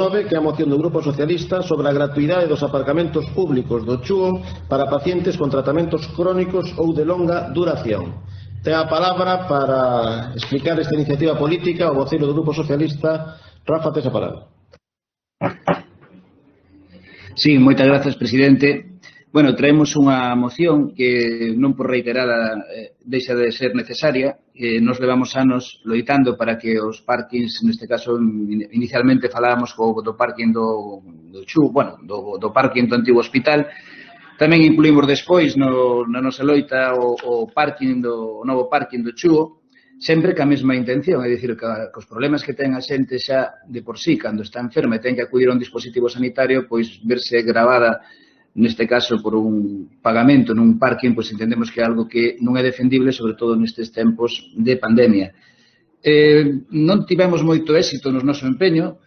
que é a moción do Grupo Socialista sobre a gratuidade dos aparcamentos públicos do Chúo para pacientes con tratamentos crónicos ou de longa duración. Ten a palabra para explicar esta iniciativa política o voceiro do Grupo Socialista, Rafa César Parado. Sí, moitas grazas, presidente. Bueno, traemos unha moción que non por reiterada deixa de ser necesaria. Nos levamos anos loitando para que os parkings, neste caso, inicialmente falábamos do parking do Chúo, bueno, do parking do antigo hospital. Tamén incluímos despois na nosa loita o novo parking do Chúo, sempre ca mesma intención, é dicir, que os problemas que ten a xente xa de por sí, cando está enferma e ten que acudir a un dispositivo sanitario, pois verse gravada neste caso por un pagamento nun parking, pois entendemos que é algo que non é defendible, sobre todo nestes tempos de pandemia. Non tivemos moito éxito no noso empeño,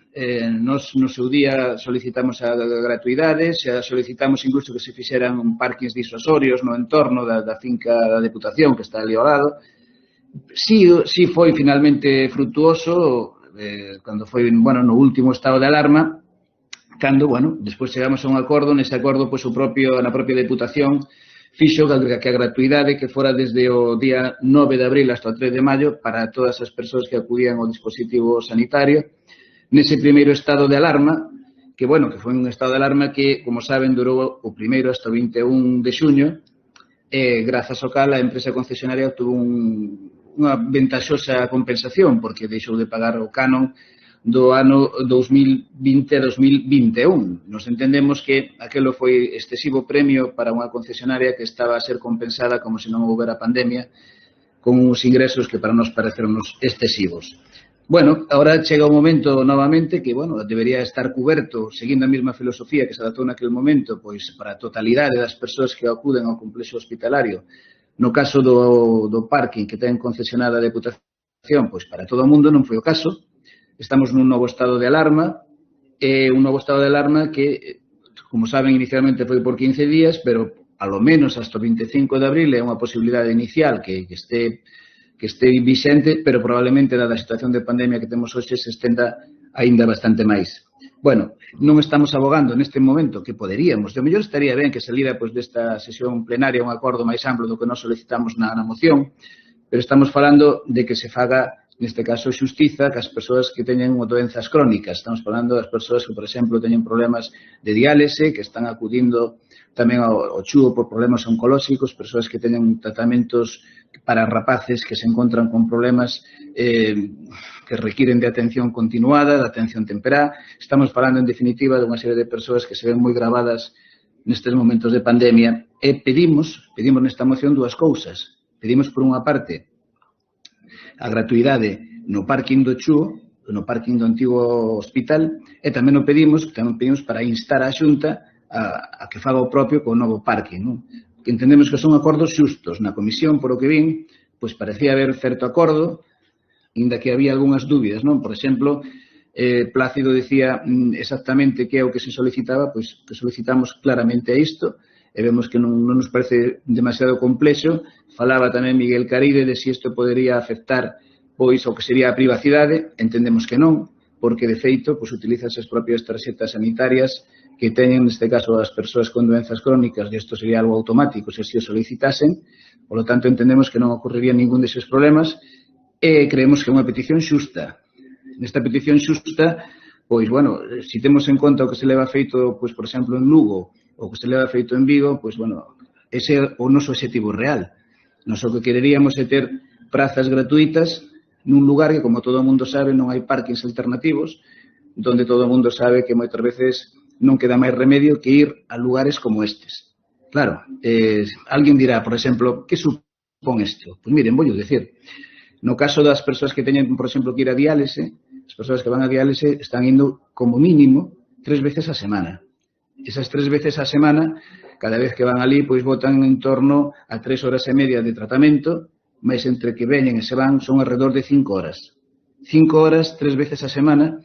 nos no seu día solicitamos a gratuidade, xa solicitamos incluso que se fixeran parkings disuasorios no entorno da finca da Deputación, que está ali ao lado. Si foi finalmente frutuoso, cando foi, no último estado de alarma, cando, despois chegamos a un acordo, nese acordo, pois, na propia Deputación fixo que a gratuidade que fora desde o día 9 de abril hasta o 3 de maio para todas as persoas que acudían ao dispositivo sanitario. Nese primeiro estado de alarma, que foi un estado de alarma que, como saben, durou o primeiro hasta o 21 de xuño, grazas ao cal a empresa concesionaria obtuvo unha ventaxosa compensación, porque deixou de pagar o canon do ano 2020 a 2021. Nos entendemos que aquelo foi excesivo premio para unha concesionaria que estaba a ser compensada como se non houbera pandemia, con uns ingresos que para nós pareceronnos excesivos. Agora chega o momento novamente que, debería estar cuberto, seguindo a mesma filosofía que se adaptou naquele momento, pois para a totalidade das persoas que acuden ao complexo hospitalario. No caso do parking que ten concesionada a Deputación, pois para todo o mundo non foi o caso. Estamos nun novo estado de alarma, que, como saben, inicialmente foi por 15 días, pero alo menos hasta o 25 de abril é unha posibilidade inicial que este vixente, pero probablemente, dada a situación de pandemia que temos hoxe, se estenda aínda bastante máis. Non estamos abogando neste momento que poderíamos, de mellor estaría ben que salira desta sesión plenaria un acordo máis amplo do que nos solicitamos na moción, pero estamos falando de que se faga, neste caso, xustiza que as persoas que teñen doenzas crónicas. Estamos falando das persoas que, por exemplo, teñen problemas de diálise, que están acudindo tamén ao Chúo por problemas oncolóxicos, persoas que teñen tratamentos para rapaces que se encontran con problemas que requiren de atención continuada, de atención temperá. Estamos falando, en definitiva, de unha serie de persoas que se ven moi gravadas nestes momentos de pandemia. E pedimos nesta moción dúas cousas. Pedimos, por unha parte, a gratuidade no parking do Chúo, no parking do antigo hospital, e tamén o pedimos para instar a Xunta a que faga o propio co novo parking. Que entendemos que son acordos xustos. Na comisión, por o que vin, pois parecía haber certo acordo, inda que había algunhas dúbidas. Por exemplo, Plácido dicía exactamente que é o que se solicitaba, pois que solicitamos claramente a isto, e vemos que non nos parece demasiado complexo. Falaba tamén Miguel Caride de se isto podería afectar pois o que sería a privacidade. Entendemos que non, porque de feito utilizas as propias tarxetas sanitarias que teñen, neste caso, as persoas con doenzas crónicas, e isto sería algo automático se así o solicitasen. Por lo tanto, entendemos que non ocorrería ningún deses problemas e creemos que é unha petición xusta. Nesta petición xusta, pois, se temos en conta o que se leva feito, pois, por exemplo, en Lugo, o que se leva feito en Vigo, pois, ese é o noso objetivo real. Nos o que quereríamos é ter prazas gratuitas nun lugar que, como todo o mundo sabe, non hai parkings alternativos, donde todo o mundo sabe que moitas veces non queda máis remedio que ir a lugares como estes. Claro, alguén dirá, por exemplo, que supón isto? Pois miren, vou dicir, no caso das persoas que teñen, por exemplo, que ir a diálise, as persoas que van a diálise están indo como mínimo 3 veces a semana. Esas 3 veces a semana, cada vez que van ali, pois botan en torno a 3 horas e media de tratamento, mas entre que veñen e se van son alrededor de 5 horas. 5 horas, 3 veces a semana,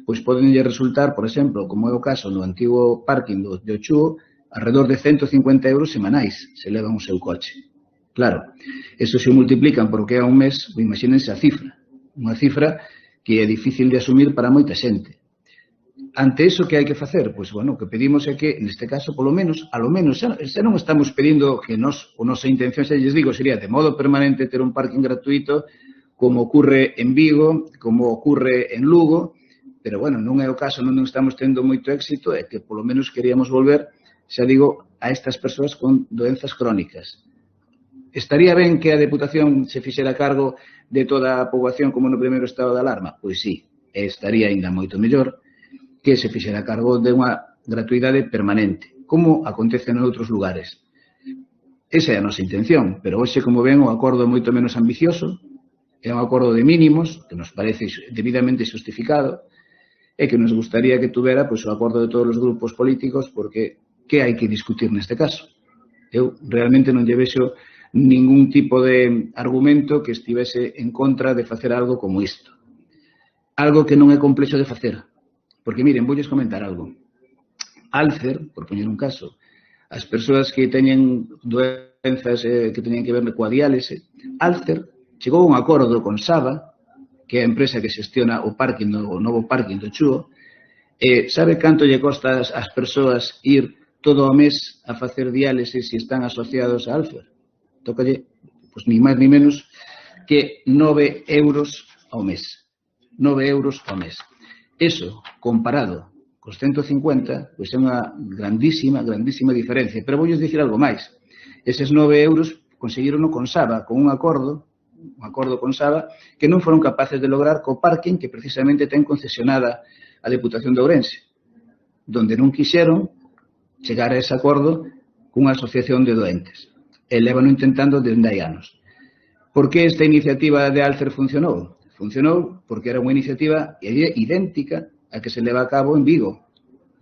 pois podenlle resultar, por exemplo, como é o caso no antigo parking do Chúo, alrededor de 150 euros semanais se levan o seu coche. Claro, eso se multiplican por o que é un mes, imagínense a cifra. Unha cifra que é difícil de asumir para moita xente. Ante iso, que hai que facer? Pois, bueno, o que pedimos é que, neste caso, polo menos, xa non estamos pedindo que a nosa intención, xa lles digo, sería de modo permanente ter un parking gratuito, como ocurre en Vigo, como ocurre en Lugo, pero, bueno, non é o caso, non estamos tendo moito éxito, é que, polo menos, queríamos volver, xa digo, a estas persoas con doenzas crónicas. Estaría ben que a Deputación se fixera cargo de toda a poboación como no primeiro estado de alarma? Pois sí, estaría ainda moito mellor que se fixera cargo de unha gratuidade permanente, como acontece en outros lugares. Esa é a nosa intención, pero hoxe, como ven, o acordo é moito menos ambicioso, é un acordo de mínimos, que nos parece debidamente justificado, e que nos gustaría que tuvera pois, o acordo de todos os grupos políticos, porque que hai que discutir neste caso? Eu realmente non lle vexo ningún tipo de argumento que estivese en contra de facer algo como isto. Algo que non é complexo de facer. Porque, miren, voulles comentar algo. Alcer, por poñer un caso, as persoas que teñen doenzas que teñen que ver coa diálise, Alcer chegou a un acordo con Saba, que é a empresa que xestiona o novo parking do Chúo, e sabe canto lle costa ás persoas ir todo o mes a facer diálise se están asociados a Alcer? Tócalle, pois, ni máis ni menos que 9 euros ao mes. 9 euros ao mes. Eso, comparado cos 150, pois é unha grandísima diferencia. Pero voulles dicir algo máis. Eses 9 euros conseguirono con Saba, con un acordo con Saba, que non foron capaces de lograr co parking que precisamente ten concesionada a Deputación de Ourense, donde non quixeron chegar a ese acordo cunha asociación de doentes. E lévano intentando desde hai anos. Por que esta iniciativa de Alcer funcionou? Funcionou porque era unha iniciativa idéntica a que se leva a cabo en Vigo,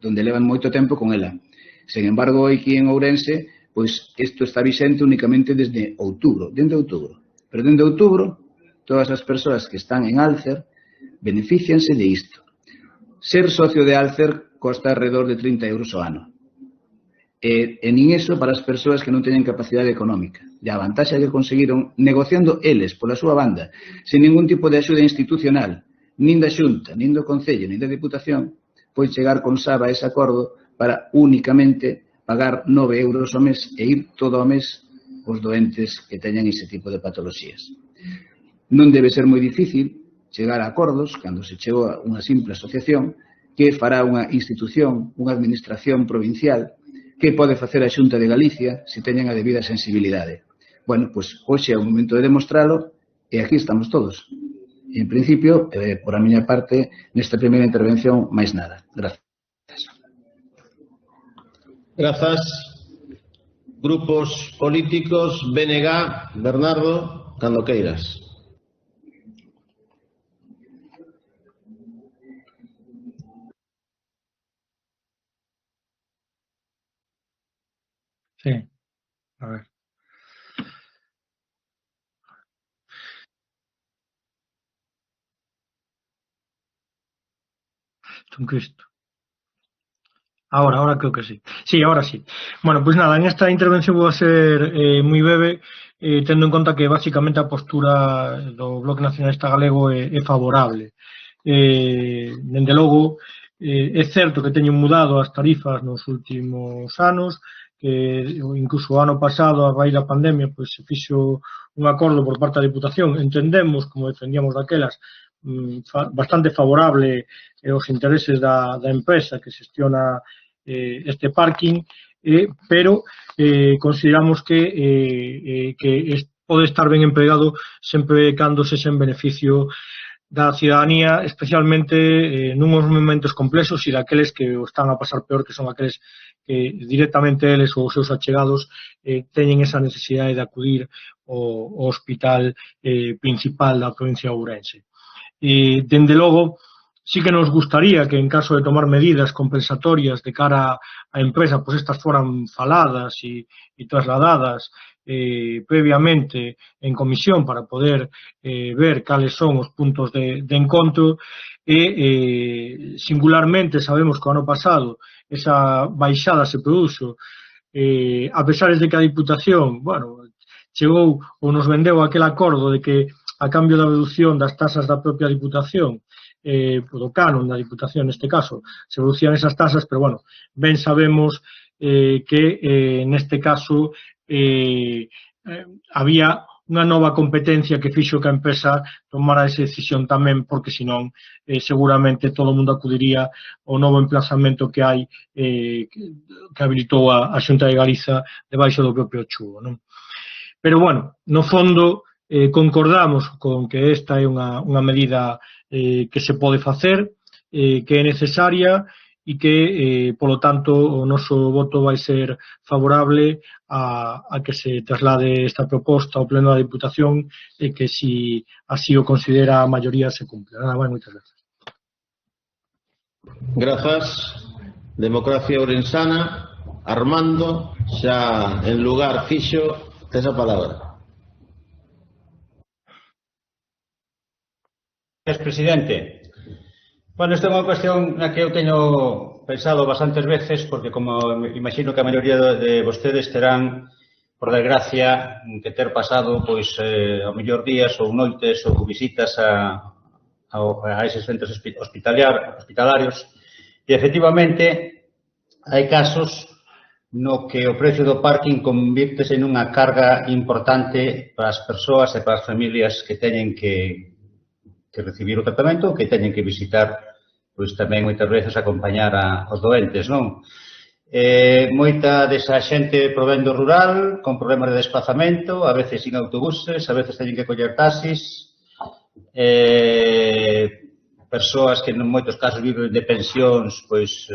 donde levan moito tempo con ela. Sen embargo, aquí en Ourense, pois isto está vixente únicamente desde outubro. Pero dende outubro, todas as persoas que están en Alcer beneficianse de isto. Ser socio de Alcer costa alrededor de 30 euros ao ano. E nin iso para as persoas que non teñen capacidade económica. E a vantaxe que conseguiron, negociando eles pola súa banda, sen ningún tipo de axuda institucional, nin da Xunta, nin do Concello, nin da Deputación, foi chegar con Saba a ese acordo para únicamente pagar 9 euros ao mes e ir todo o mes os doentes que teñan ese tipo de patoloxías. Non debe ser moi difícil chegar a acordos cando se chegou a unha simple asociación que fará unha institución, unha administración provincial, que pode facer a Xunta de Galicia se teñen a debida sensibilidade. Bueno, pois hoxe é o momento de demostralo e aquí estamos todos. En principio, por a miña parte, nesta primeira intervención, máis nada. Gracias. Grazas. Grupos políticos, BNG, Bernardo, cando queiras. Sí, a ver. Un Cristo. Ahora creo que sí. Sí, ahora sí. Bueno, pues nada, en esta intervención vou a ser moi breve, tendo en conta que basicamente a postura do Bloque Nacionalista Galego é favorable. Dende logo, é certo que teñen mudado as tarifas nos últimos anos, que incluso o ano pasado, a raíz da pandemia, pois se fixo un acordo por parte da Diputación, entendemos, como defendíamos daquelas, bastante favorable aos intereses da empresa que xestiona este parking, pero consideramos que pode estar ben empregado sempre cando sexa en beneficio da cidadanía, especialmente nuns momentos complexos e daqueles que o están a pasar peor, que son aqueles que directamente eles ou os seus achegados teñen esa necesidade de acudir ao hospital principal da provincia de Ourense. Dende logo, sí que nos gustaría que en caso de tomar medidas compensatorias de cara á empresa, pois estas foran faladas e trasladadas previamente en comisión para poder ver cales son os puntos de encontro e singularmente sabemos que o ano pasado esa baixada se produxo a pesar de que a Diputación, bueno, chegou ou nos vendeu aquel acordo de que a cambio da reducción das tasas da propia Diputación do canon da Diputación neste caso, se reducían esas tasas, pero bueno, ben sabemos que neste caso había unha nova competencia que fixo que a empresa tomara esa decisión tamén, porque senón seguramente todo o mundo acudiría ao novo emplazamento que hai que habilitou a Xunta de Galiza debaixo do propio Chuo, non? Pero, bueno, no fondo concordamos con que esta é unha medida que se pode facer, que é necesaria e que, polo tanto, o noso voto vai ser favorable a que se traslade esta proposta ao Pleno da Diputación e que, si así o considera a maioría, se cumpla. Nada máis, moitas gracias. Grazas. Democracia Ourensana. Armando, xa en lugar fixo, tes a palabra. Gracias, presidente. Bueno, esta é unha cuestión na que eu teño pensado bastantes veces, porque como imagino que a maioría de vostedes terán, por desgracia, que ter pasado, pois, ao mellor días ou noites ou visitas a eses centros hospitalarios, e, efectivamente, hai casos no que o precio do parking convírtese nunha carga importante para as persoas e para as familias que teñen que recibir o tratamento, que teñen que visitar, pois tamén moitas veces acompañar aos doentes, non? Moita desa xente provén do rural, con problemas de desplazamento, a veces sin autobuses, a veces teñen que coller taxis, persoas que en moitos casos viven de pensións pois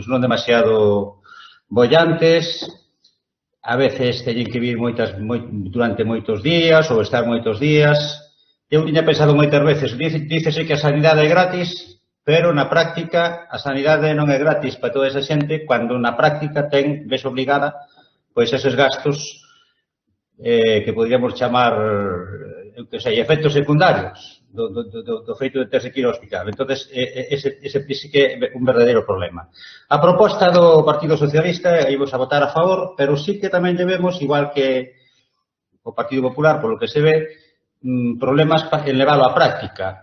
non demasiado bollantes, a veces teñen que vir durante moitos días ou estar moitos días. Eu tiña pensado moitas veces, dícese que a sanidade é gratis, pero na práctica a sanidade non é gratis para toda esa xente cando na práctica ves obligada pois eses gastos que poderíamos chamar, eu que sei, efectos secundarios do feito de terse que ir ao hospital. Entón, ese sí que é un verdadeiro problema. A proposta do Partido Socialista íbamos a votar a favor, pero sí que tamén debemos, igual que o Partido Popular, polo que se ve, problemas en leválo á práctica.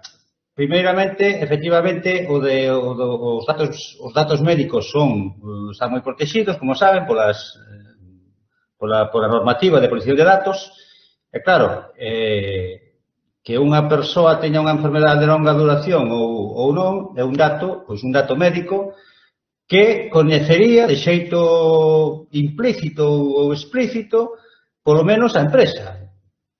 Primeiramente, efectivamente, os datos médicos están moi protegidos, como saben, pola normativa de protección de datos. E claro, que unha persoa teña unha enfermedade de longa duración ou non, é un dato médico que coñecería de xeito implícito ou explícito, polo menos a empresa.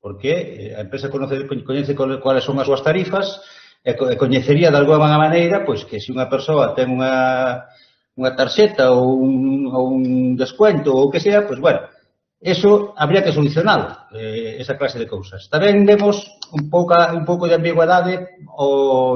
Porque a empresa coñece cuáles son as súas tarifas e coñecería de alguma maneira pois que se unha persoa ten unha tarxeta ou un descuento ou o que sea, pois, bueno, eso habría que solucionar esa clase de cousas. Tamén vemos un pouco de ambigüedade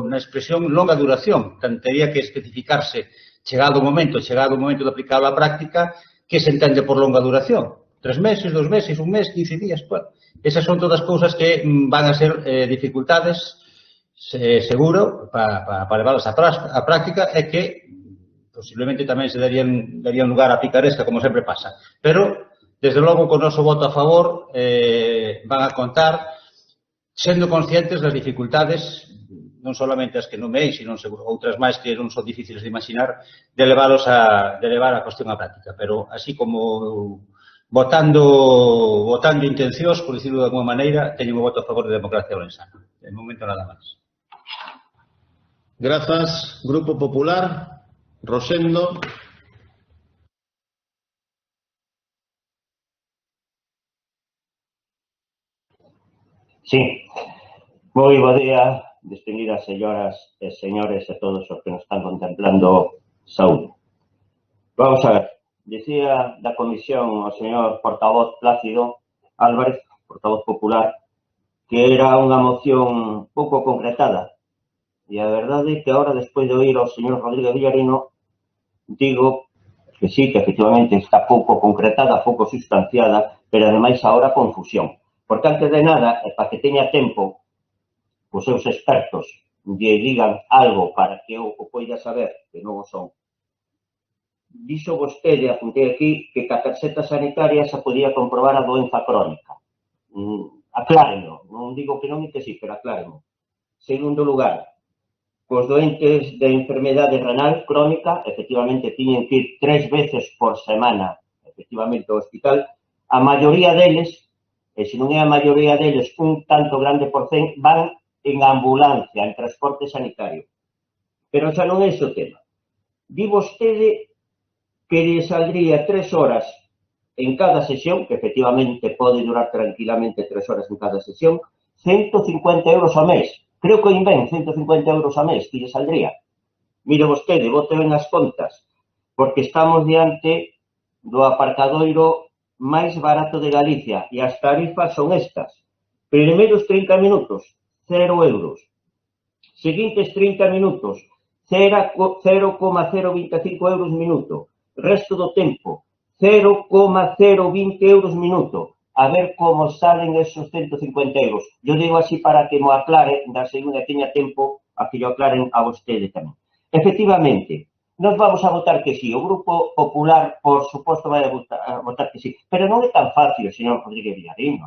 na expresión longa duración. Tería que especificarse, chegado o momento de aplicarlo á práctica, que se entende por longa duración. 3 meses, 2 meses, 1 mes, 15 días, bueno. Esas son todas cousas que van a ser dificultades, seguro, para levarlas á práctica e que posiblemente tamén se darían lugar a picaresca, como sempre pasa. Pero, desde logo, con o noso voto a favor van a contar, sendo conscientes das dificultades, non solamente as que nomei, sino outras máis que non son difíciles de imaginar, de levar a cuestión á práctica. Pero, así como votando intencións, por dicirlo de alguma maneira, teño un voto a favor de Democracia Ourensana. De momento, nada máis. Grazas. Grupo Popular. Rosendo. Sí. Moi bo día, distinguidas señoras e señores e todos os que nos están contemplando. Saúde. Vamos a ver. Dicía da comisión o señor portavoz Plácido Álvarez, portavoz popular, que era unha moción pouco concretada. E a verdade é que agora, despois de oír ao señor Rodríguez Villarino, digo que sí, que efectivamente está pouco concretada, pouco sustanciada, pero ademais agora confusión. Porque antes de nada, para que teña tempo, os seus expertos lle digan algo para que eu o poida saber, que non o son, dixo vostede, apuntei aquí, que ca tarxeta sanitaria se podía comprobar a doenza crónica. Acláreno, non digo que non e que sí, pero acláreno. Segundo lugar, cos doentes de enfermedade renal crónica, efectivamente, tiñen que ir 3 veces por semana, efectivamente, ao hospital. A maioría deles, e se non é a maioría deles, un tanto grande por cen, van en ambulancia, en transporte sanitario. Pero xa non é ese o tema. Di vostede que lle saldría 3 horas en cada sesión, que efectivamente pode durar tranquilamente 3 horas en cada sesión, 150 euros ao mes. Creo que ben 150 euros ao mes, que lle saldría. Mire vostede, bote ben as contas, porque estamos diante do aparcadoiro máis barato de Galicia e as tarifas son estas. Primeiros 30 minutos, 0 euros. Seguintes 30 minutos, 0,025 euros minuto. Resto do tempo, 0,020 euros minuto. A ver como salen esos 150 euros. Yo digo así para que mo aclare, da segunda teña tempo a que yo aclaren a vostede tamén. Efectivamente, nos vamos a votar que sí. O Grupo Popular, por suposto, vai a votar que sí. Pero non é tan fácil, señor Rodríguez Villarino,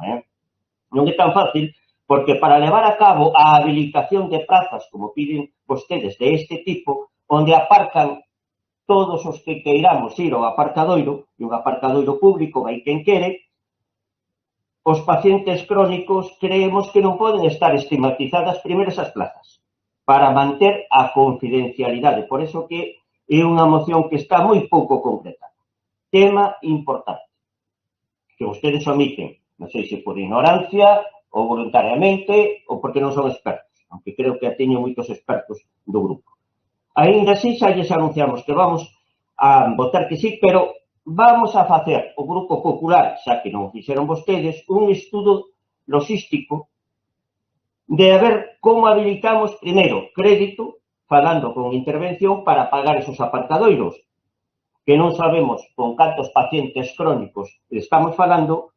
Non é tan fácil, porque para levar a cabo a habilitación de prazas, como piden vostedes, de este tipo, onde aparcan todos os que queiramos ir ao aparcadoiro, e un aparcadoiro público vai quen quere, os pacientes crónicos creemos que non poden estar estigmatizadas primero esas plazas, para manter a confidencialidade. Por eso que é unha moción que está moi pouco concretada. Tema importante, que vostedes omiten, non sei se por ignorancia, ou voluntariamente, ou porque non son expertos, aunque creo que teñen moitos expertos do grupo. Ainda así, xa lles anunciamos que vamos a votar que sí, pero vamos a facer o Grupo Popular, xa que non fixeron vostedes, un estudo logístico de a ver como habilitamos, primeiro, crédito, falando con intervención para pagar esos aparcadoiros, que non sabemos con cantos pacientes crónicos estamos falando,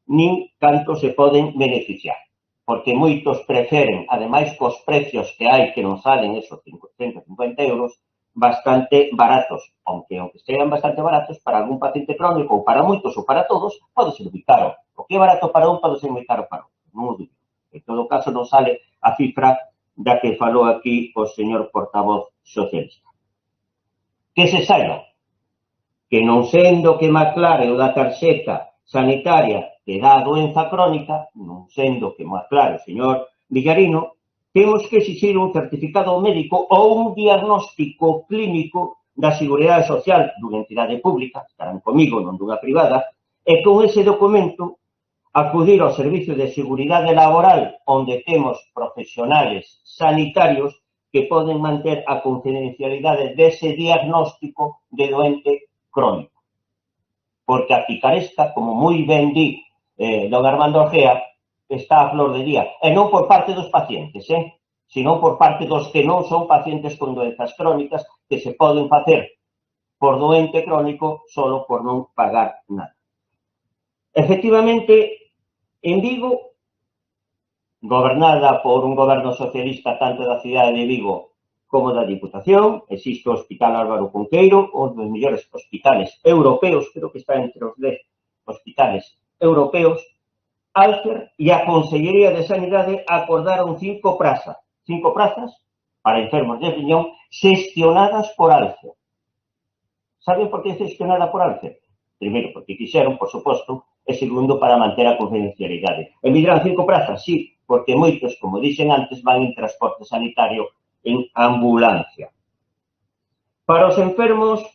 nin canto se poden beneficiar. Porque moitos preferen, ademais cos precios que hai que non salen esos 150 euros, bastante baratos. Aunque sean bastante baratos, para algún paciente crónico, ou para moitos, ou para todos, pode ser moi caro. O que é barato para un pode ser moi caro para outro. Non o digo. En todo caso, non sale a cifra da que falou aquí o señor portavoz socialista. Que se saiba que non sendo que me aclare o da tarxeta sanitaria que dá a doenza crónica, non sendo que mo aclare o señor Villarino, temos que exixir un certificado médico ou un diagnóstico clínico da Seguridade Social dunha entidade pública, estarán comigo, non dunha privada, e con ese documento acudir ao Servicio de Seguridade Laboral, onde temos profesionales sanitarios que poden manter a confidencialidade dese diagnóstico de doente crónico. Porque a picaresca, como moi ben di don Armando Ojea, está a flor de día. E non por parte dos pacientes, sino por parte dos que non son pacientes con doenzas crónicas que se poden facer por doente crónico solo por non pagar nada. Efectivamente, en Vigo, gobernada por un goberno socialista tanto da cidade de Vigo como da Diputación, existe o Hospital Álvaro Cunqueiro, un dos mellores hospitales europeos, creo que está entre os 10 hospitales europeos, Alcer e a Consellería de Sanidade acordaron 5 prazas para enfermos de riñón xestionadas por Alcer. Saben por que é xestionada por Alcer? Primeiro, porque quixeron, por suposto, e segundo, para manter a confidencialidade. E me dirán 5 prazas, sí, porque moitos, como dixen antes, van en transporte sanitario en ambulancia. Para os enfermos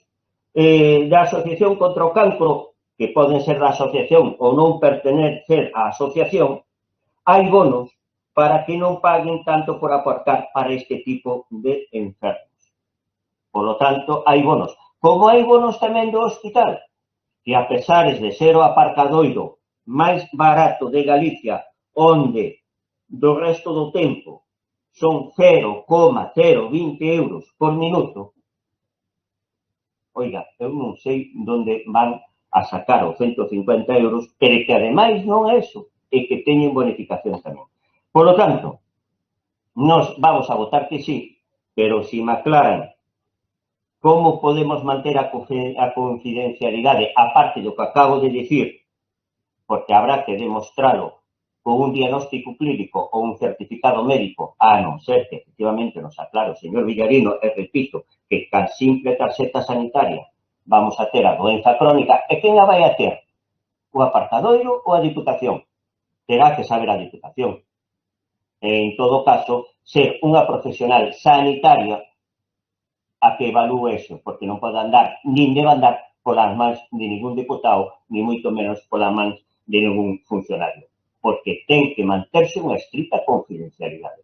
da Asociación contra o Cancro, que poden ser da asociación ou non pertenecer á asociación, hai bonos para que non paguen tanto por aparcar para este tipo de enfermos. Por lo tanto, hai bonos. Como hai bonos tamén do hospital, que a pesares de ser o aparcadoiro máis barato de Galicia, onde do resto do tempo son 0,020 euros por minuto, oiga, eu non sei onde van a sacar os 150 euros, pero que ademais non é eso, é que teñen bonificación tamén. Por lo tanto, nos vamos a votar que sí, pero si me aclaran como podemos manter a confidencialidade, aparte do que acabo de dicir, porque habrá que demostralo con un diagnóstico clínico ou un certificado médico, a non ser que efectivamente nos aclare o señor Villarino, e repito, que can simple tarxeta sanitaria vamos a ter a doenza crónica, e quen a vai a ter? O apartadoiro ou a Diputación? Terá que saber a Diputación. En todo caso, ser unha profesional sanitaria a que evalúe eso, porque non pode andar, nin debe andar polas mans de ningún diputado, ni moito menos polas mans de ningún funcionario, porque ten que manterse unha estricta confidencialidade.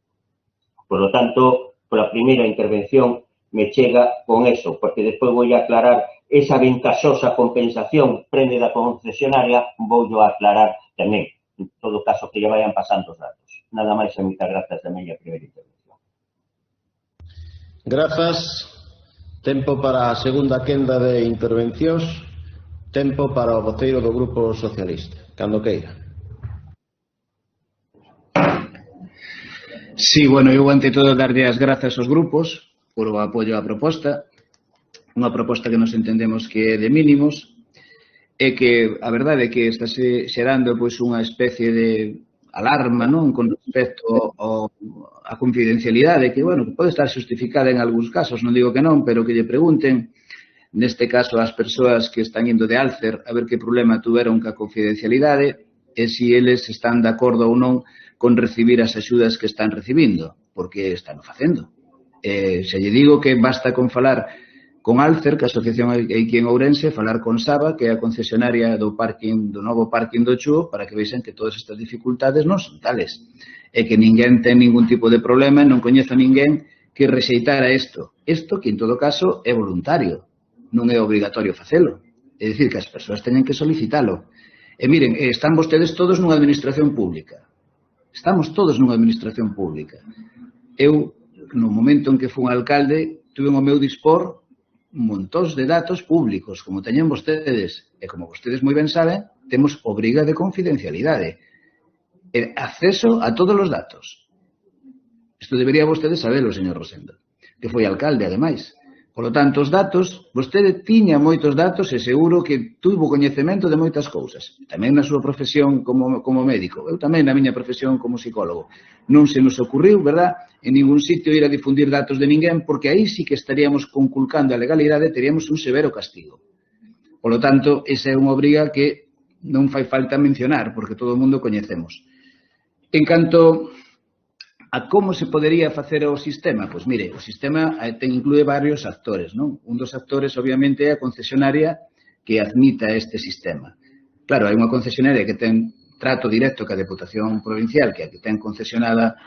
Por lo tanto, pola primeira intervención me chega con eso, porque despois vou a aclarar esa ventaxosa compensación premio da concesionaria, vou a aclarar tamén, en todo caso que lle vayan pasando os datos. Nada máis e moitas grazas da miña primeira intervención. Grazas. Tempo para a segunda quenda de intervencións. Tempo para o voceiro do Grupo Socialista. Cando queira. Sí, bueno, eu ante todo darlle as grazas aos grupos por o apoio á proposta, unha proposta que nos entendemos que é de mínimos e que a verdade é que está xerando pois unha especie de alarma, non, con respecto á confidencialidade que, bueno, que pode estar justificada en algúns casos, non digo que non, pero que lle pregunten, neste caso ás persoas que están indo de Alcer, a ver que problema tuveron ca confidencialidade e se eles están de acordo ou non con recibir as axudas que están recibindo, porque están facendo. Se lle digo que basta con falar con Alcer, que a asociación aquí en Ourense, falar con Saba, que é a concesionaria do novo parking do Chúo, para que vexan que todas estas dificultades non son tales. E que ninguén ten ningún tipo de problema, non coñezo a ninguén que rexeitara isto. Isto que, en todo caso, é voluntario, non é obrigatorio facelo. É dicir, que as persoas teñen que solicitalo. E miren, están vostedes todos nunha administración pública. Estamos todos nunha administración pública. Eu, no momento en que fui alcalde, tuve ao meu dispor montóns de datos públicos, como teñen vostedes, e como vostedes moi ben saben, temos obriga de confidencialidade, e acceso a todos os datos. Isto debería vostedes sabelo, señor Rosendo, que foi alcalde, ademais. Por lo tanto, os datos, vostede tiña moitos datos e seguro que tuvo coñecemento de moitas cousas. Tamén na súa profesión como médico, eu tamén na miña profesión como psicólogo. Non se nos ocurriu, verdad, en ningún sitio ir a difundir datos de ninguén, porque aí sí que estaríamos conculcando a legalidade e teríamos un severo castigo. Por lo tanto, esa é unha obriga que non fai falta mencionar, porque todo o mundo coñecemos. En canto a como se podería facer o sistema? Pois mire, o sistema inclúe varios actores, non? Un dos actores, obviamente, é a concesionaria que admita este sistema. Claro, hai unha concesionaria que ten trato directo ca Deputación Provincial, que é a que ten concesionada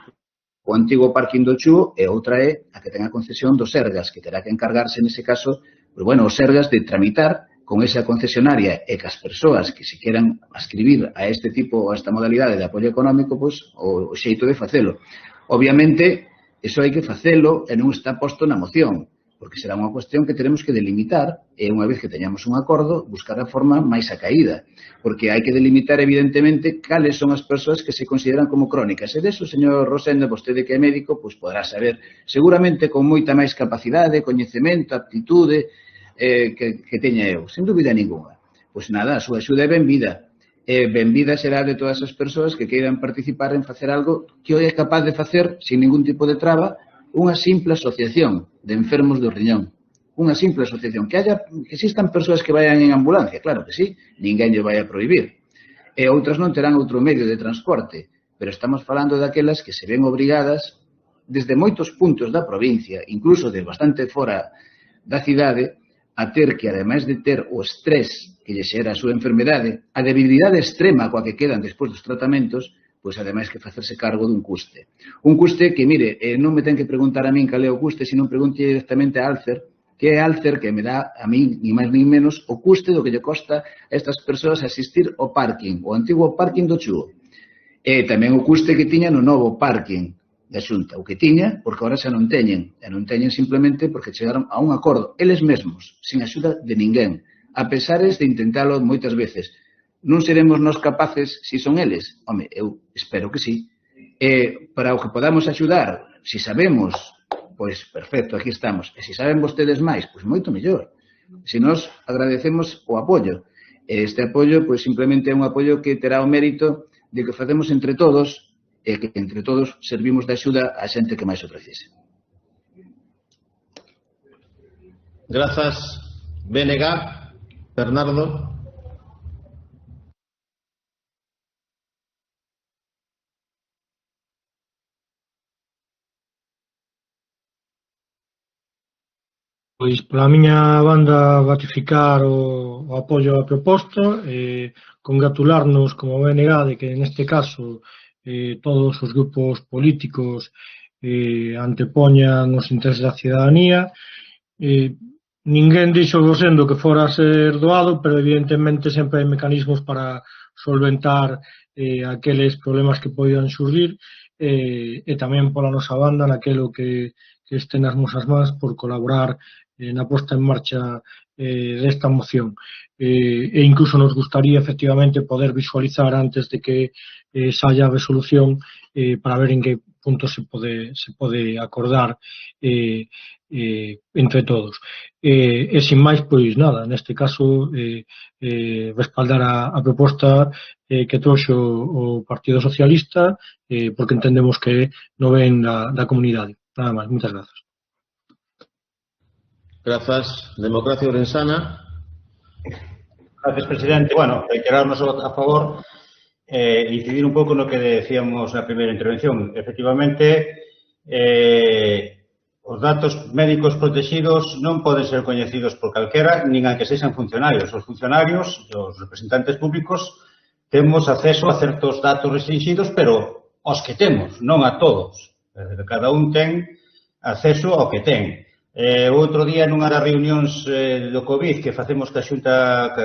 o antigo parking do Chúo, e outra é a que ten a concesión do Sergas, que terá que encargarse, nese caso, pois, bueno, o Sergas de tramitar con esa concesionaria e que as persoas que se queran ascribir a este tipo, a esta modalidade de apoio económico, pois, o xeito de facelo. Obviamente, iso hai que facelo e non está posto na moción, porque será unha cuestión que teremos que delimitar e unha vez que teñamos un acordo, buscar a forma máis acaída, porque hai que delimitar evidentemente cales son as persoas que se consideran como crónicas. E deso, señor Rosendo, vostede que é médico, pois podrá saber seguramente con moita máis capacidade, coñecemento, aptitude que teña eu, sen dúbida ninguna. Pois nada, a súa axuda é benvida. Benvida será de todas as persoas que queiran participar en facer algo que hoy é capaz de facer, sin ningún tipo de traba, unha simple asociación de enfermos do riñón. Unha simple asociación. Que existan persoas que vayan en ambulancia, claro que sí, ninguén lle vai a prohibir. E outras non terán outro medio de transporte, pero estamos falando daquelas que se ven obrigadas desde moitos puntos da provincia, incluso de bastante fora da cidade, a ter que, ademais de ter o estrés que lle xera a súa enfermedade, a debilidade extrema coa que quedan despois dos tratamentos, pois ademais que facerse cargo dun custe. Un custe que, mire, non me ten que preguntar a min cal é o custe, senón pregunte directamente a Alcer, que é Alcer que me dá a min, ni máis ni menos, o custe do que lle costa a estas persoas asistir ao parking, o antigo parking do Chúo. E tamén o custe que tiña no novo parking da Xunta, o que tiña, porque ahora xa non teñen, e non teñen simplemente porque chegaron a un acordo, eles mesmos, sin axuda de ninguén, a pesares de intentalo moitas veces. Non seremos nós capaces si son eles? Home, eu espero que sí. E para o que podamos axudar, si sabemos, pois perfecto, aquí estamos. E se saben vostedes máis, pois moito mellor. Se nós agradecemos o apoio. Este apoio, pois simplemente é un apoio que terá o mérito de que facemos entre todos e que entre todos servimos de axuda a xente que máis o precise. Grazas. BNG, Bernardo. Pois, pola miña banda, ratificar o apoio á proposta, congratularnos como BNG de que neste caso todos os grupos políticos antepoñan os intereses da cidadanía. Ninguén dixo sendo que fora a ser doado, pero evidentemente sempre hai mecanismos para solventar aqueles problemas que poidan xurdir, e tamén pola nosa banda naquelo que este nas nosas mans por colaborar na posta en marcha desta moción. E incluso nos gustaría efectivamente poder visualizar antes de que saia a resolución para ver en que punto se pode acordar entre todos. E sin máis, pois nada, neste caso respaldar a proposta que trouxe o Partido Socialista porque entendemos que no ven da comunidade. Nada máis, moitas grazas. Grazas. Democracia Ourensana. Gracias, presidente. Bueno, reiterarnos a favor e incidir un pouco no que decíamos na primeira intervención. Efectivamente, os datos médicos protegidos non poden ser coñecidos por calquera, nin a que sexan funcionarios. Os funcionarios, os representantes públicos, temos acceso a certos datos restringidos, pero aos que temos, non a todos. Cada un ten acceso ao que ten. Outro día, nunha das reunións do COVID que facemos ca Xunta,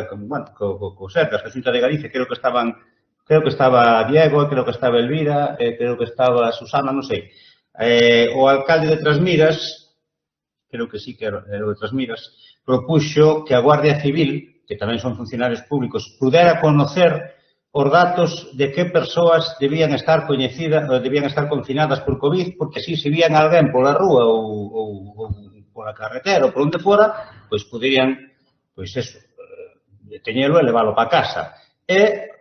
co Sergas, ca Xunta de Galicia, creo que estaba Diego, creo que estaba Elvira, creo que estaba Susana, non sei. O alcalde de Trasmiras, creo que sí que era o de Trasmiras, propuxo que a Guardia Civil, que tamén son funcionarios públicos, pudera conocer os datos de que persoas debían estar confinadas por COVID, porque así se vían alguén pola rúa ou pola carretera ou por onde fora, pois poderían, pois eso, teñelo e leválo para casa. E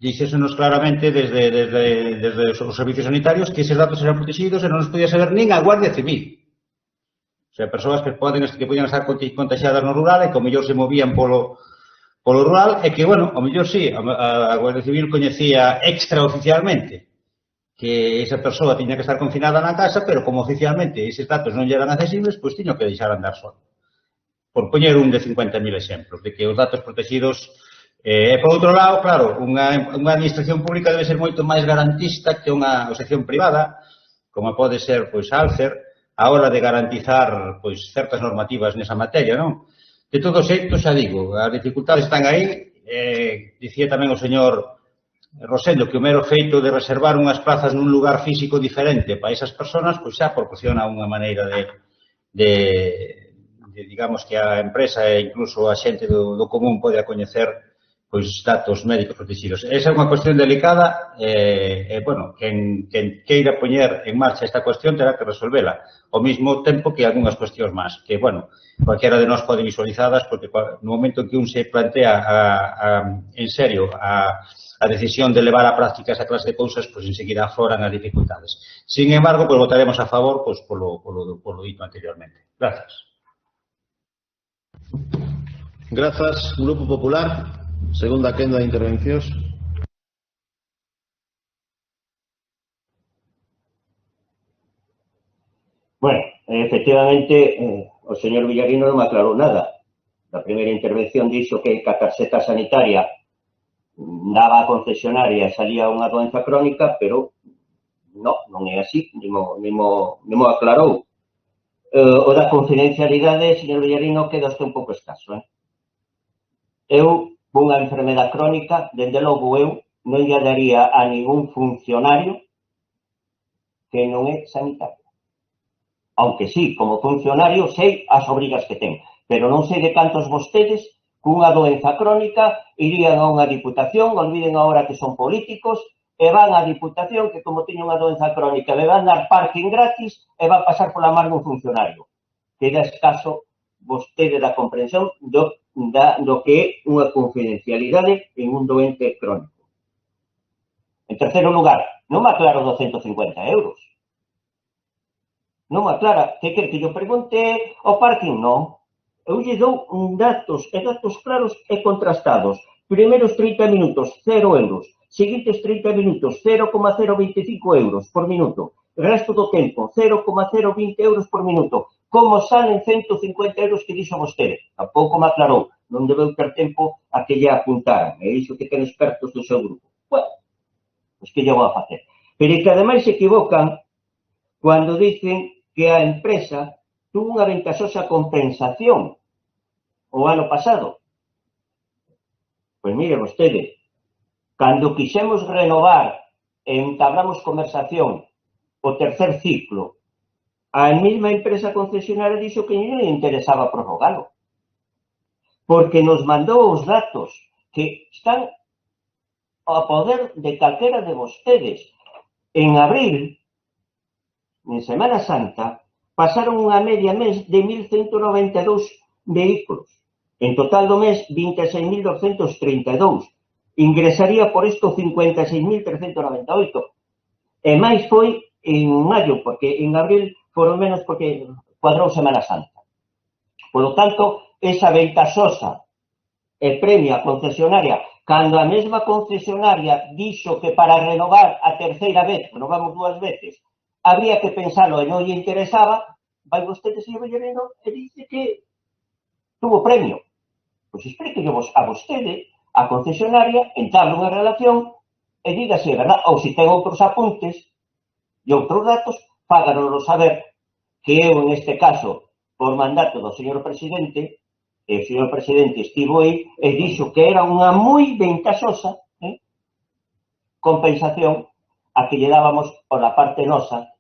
dixésenos claramente desde os servicios sanitarios que eses datos eran protegidos e non os podía saber nin a Guardia Civil. O sea, persoas que podían estar contagiadas no rural e que ao mellor se movían polo rural e que, bueno, ao mellor sí, a Guardia Civil coñecía extraoficialmente que esa persoa tiña que estar confinada na casa, pero como oficialmente eses datos non lle eran accesibles, pois tiño que deixar andar só. Por poñer un de 50.000 exemplos, de que os datos protegidos. E, por outro lado, claro, unha administración pública debe ser moito máis garantista que unha sección privada, como pode ser, pois, Alcer, a hora de garantizar, pois, certas normativas nesa materia, non? De todos xeitos, xa digo, as dificultades están aí. Dicía tamén o señor Rosendo que o mero feito de reservar unhas plazas nun lugar físico diferente para esas persoas, pois xa proporciona unha maneira de digamos, que a empresa e incluso a xente do común pode coñecer pois datos médicos protegidos. Esa é unha cuestión delicada bueno, quen queira poñer en marcha esta cuestión terá que resolvela, ao mesmo tempo que algunhas cuestións máis, que, bueno, cualquiera de nós pode visualizadas, porque no momento en que un se plantea en serio a decisión de levar a práctica esa clase de cousas, pois enseguida afloran as dificultades. Sin embargo, pois votaremos a favor pois polo dito anteriormente. Grazas. Grazas. Grupo Popular. Segunda quenda de intervencións. Bueno, efectivamente, o señor Villarino non me aclarou nada. Na primeira intervención dixo que a tarxeta sanitaria daba a concesionaria e salía unha doenza crónica, pero non é así, ni mo aclarou. O da confidencialidade, señor Villarino, queda un pouco escaso. Eu, unha enfermedade crónica, dende logo eu non lle daría a ningún funcionario que non é sanitario. Aunque sí, como funcionario, sei as obrigas que ten, pero non sei de cantos vostedes cunha doenza crónica irían a unha diputación, olviden agora que son políticos, e van á diputación que como teñen unha doenza crónica le van dar parking gratis e van pasar pola mar dun funcionario. Queda escaso vostede da comprensión do que é unha confidencialidade en un doente crónico. En terceiro lugar, non me aclaro 250 euros. Non me aclara. Que quer que yo pregunte o parking? Non. Eu lle dou datos, e datos claros e contrastados. Primeiros 30 minutos, 0 euros. Seguintes 30 minutos, 0,025 euros por minuto. Resto do tempo, 0,020 euros por minuto. Como salen 150 euros que dixo vostede? Tampouco me aclarou. Non debeu ter tempo a que lle apuntaran. E iso que ten expertos do seu grupo. Bueno, pois que lle vou a facer. Pero que ademais se equivocan cando dicen que a empresa tuvo unha ventajosa compensación o ano pasado. Pois mire vostede, cando quixemos renovar e entablamos conversación o tercer ciclo, a mesma empresa concesionaria dixo que non lle interesaba prorrogalo. Porque nos mandou os datos que están a poder de calquera de vostedes. En abril, en Semana Santa, pasaron unha media mes de 1.192 vehículos. En total do mes, 26.232. Ingresaría por isto 56.398. E máis foi en maio, porque en abril foron menos porque cuadrou Semana Santa. Por lo tanto, esa ventaxosa e premia concesionaria, cando a mesma concesionaria dixo que para renovar a terceira vez, renovamos 2 veces, habría que pensalo e non lle interesaba, vai vostede, señor Bellerino, e dice que tuvo premio. Pois explíquelle a vostede, a concesionaria, entable unha relación e dígase, verdad, ou se ten outros apuntes e outros datos, fáganoslo saber que eu, en este caso, por mandato do señor presidente, e o señor presidente estivo aí e dixo que era unha moi ventaxosa compensación a que lle dábamos por a parte nosa,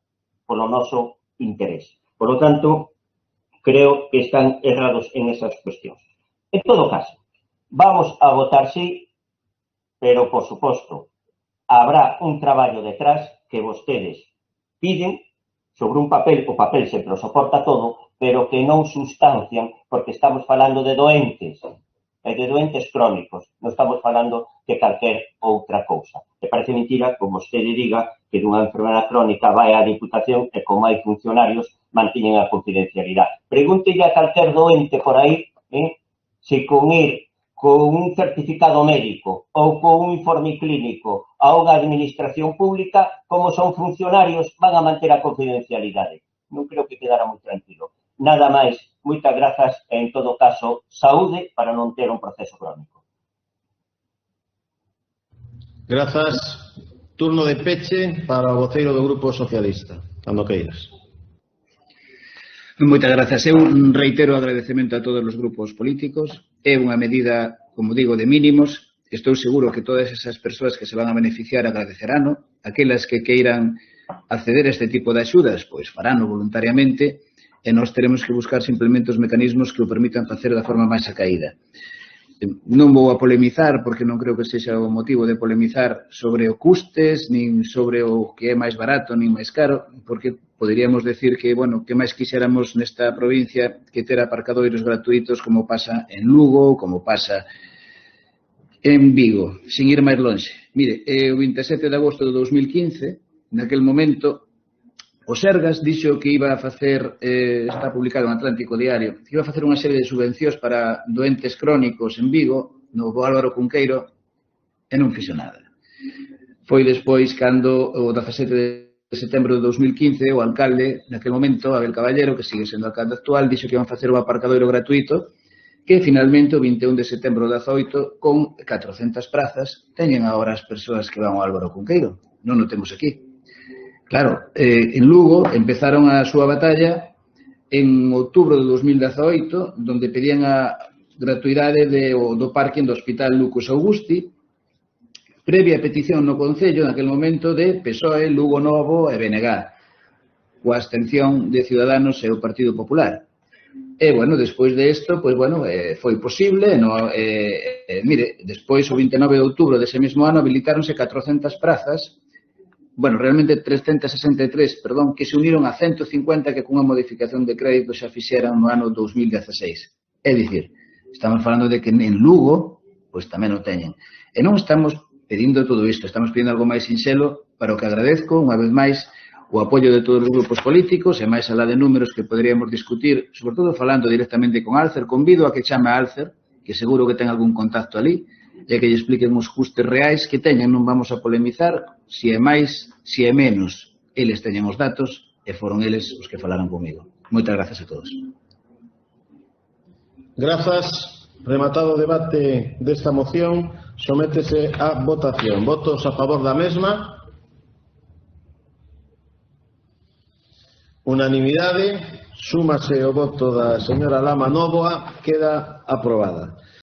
polo noso interés. Por lo tanto, creo que están errados en esas cuestións. En todo caso, vamos a votar sí, pero, por suposto, habrá un traballo detrás que vostedes piden sobre un papel, o papel sempre o soporta todo, pero que non sustancian, porque estamos falando de doentes, e de doentes crónicos, non estamos falando de calquer outra cousa. Me parece mentira, como vostede diga, que dunha enfermedade crónica vai á Diputación e como hai funcionarios mantiñen a confidencialidade. Pregúntelle a calquer doente por aí, se con ir con un certificado médico ou con un informe clínico a unha administración pública, como son funcionarios, van a manter a confidencialidade. Non creo que quedara moi tranquilo. Nada máis, moitas grazas e, en todo caso, saúde para non ter un proceso crónico. Grazas. Turno de peche para o voceiro do Grupo Socialista. Cando queiras. Moitas grazas. Eu reitero o agradecemento a todos os grupos políticos. É unha medida, como digo, de mínimos. Estou seguro que todas esas persoas que se van a beneficiar agradecerano. Aquelas que queiran acceder a este tipo de axudas, pois farano voluntariamente e nós teremos que buscar simplemente os mecanismos que o permitan facer da forma máis acaída. Non vou a polemizar, porque non creo que sexa o motivo de polemizar sobre o custes, nin sobre o que é máis barato, nin máis caro, porque poderíamos decir que, bueno, que máis quixéramos nesta provincia que ter aparcadoiros gratuitos como pasa en Lugo, como pasa en Vigo, sin ir máis lonxe. Mire, o 27 de agosto de 2015, naquel momento, o Sergas dixo que iba a facer, está publicado en Atlántico Diario, que iba a facer unha serie de subvencións para doentes crónicos en Vigo, no Álvaro Cunqueiro, e non fixo nada. Foi despois cando, o 17 de setembro de 2015, o alcalde, naquele momento, Abel Caballero, que sigue sendo alcalde actual, dixo que iban a facer un aparcadoiro gratuito, que finalmente, o 21 de setembro de 18, con 400 prazas, teñen agora as persoas que van ao Álvaro Cunqueiro. Non o temos aquí. Claro, en Lugo empezaron a súa batalla en outubro de 2018, donde pedían a gratuidade do parking do Hospital Lucas Augusti, previa petición no Concello, naquele momento, de PSOE, Lugo Novo e BNG, coa abstención de Ciudadanos e o Partido Popular. E, bueno, despois de isto, pois, bueno, foi posible, mire, despois, o 29 de outubro dese mesmo ano, habilitáronse 400 prazas, bueno, realmente 363, perdón, que se uniron a 150 que cunha modificación de crédito xa fixeran no ano 2016. É dicir, estamos falando de que en Lugo, pois tamén o teñen. E non estamos pedindo todo isto. Estamos pedindo algo máis sinxelo para o que agradezco, unha vez máis, o apoio de todos os grupos políticos e máis alá de números que poderíamos discutir, sobre todo falando directamente con Alcer. Convido a que chame a Alcer, que seguro que ten algún contacto ali, e que lle expliquen os custes reais que teñen. Non vamos a polemizar se é máis, se é menos. Eles teñen os datos e foron eles os que falaron comigo. Moitas gracias a todos. Grazas. Rematado o debate desta moción, sométese a votación. Votos a favor da mesma. Unanimidade. Súmase o voto da señora Lama Nóvoa. Queda aprobada.